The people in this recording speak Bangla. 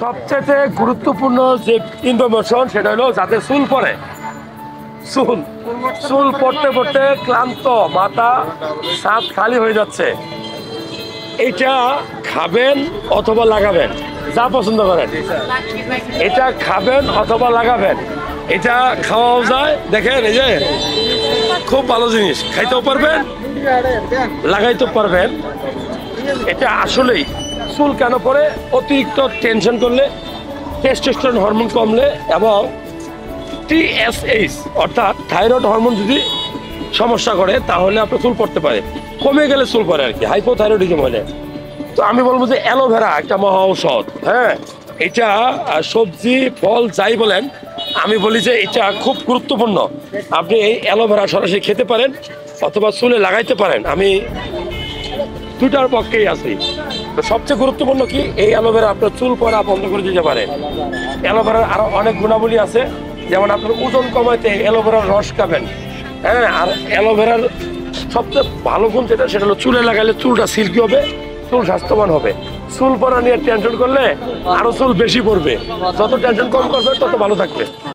সবচেয়ে গুরুত্বপূর্ণ যে ইনফরমেশন সেটা হলো যাতে চুল পড়ে, চুল চুল পড়তে পড়তে ক্লান্ত, মাথা সাপ খালি হয়ে যাচ্ছে, এটা খাবেন অথবা লাগাবেন, যা পছন্দ করেন এটা খাবেন অথবা লাগাবেন। এটা খাওয়াও যায়, দেখেন এই যে খুব ভালো জিনিস, খাইতেও পারবেন লাগাইতেও পারবেন। এটা আসলেই চুল কেন পড়ে? অতিরিক্ত টেনশন করলে, টেস্টোস্টেরন হরমোন কমলে এবং TSH অর্থাৎ থাইরয়েড হরমোন যদি সমস্যা করে তাহলে আপনার চুল পড়তে পারে, কমে গেলে চুল পড়ে আর কি, হাইপোথাইরয়েডিজম হলে। তো আমি বলবো যে অ্যালোভেরা একটা মহা ঔষধ। হ্যাঁ, এটা সবজি ফল যাই বলেন, আমি বলি যে এটা খুব গুরুত্বপূর্ণ। আপনি এই অ্যালোভেরা সরাসরি খেতে পারেন অথবা চুলে লাগাইতে পারেন, আমি দুটার পক্ষেই আছি। তো সবচেয়ে গুরুত্বপূর্ণ কি, এই অ্যালোভেরা আপনার চুল পড়া বন্ধ করে দিতে পারে। অ্যালোভেরার আরো অনেক গুণাবলী আছে, যেমন আপনার ওজন কমাইতে অ্যালোভেরার রস খাবেন। হ্যাঁ, আর অ্যালোভেরার সবচেয়ে ভালো গুণ যেটা, সেটা হলো চুলে লাগালে চুলটা সিল্কি হবে, চুল স্বাস্থ্যবান হবে। চুল পড়া নিয়ে টেনশন করলে আরো চুল বেশি পড়বে, যত টেনশন কম করবে তত ভালো থাকবে।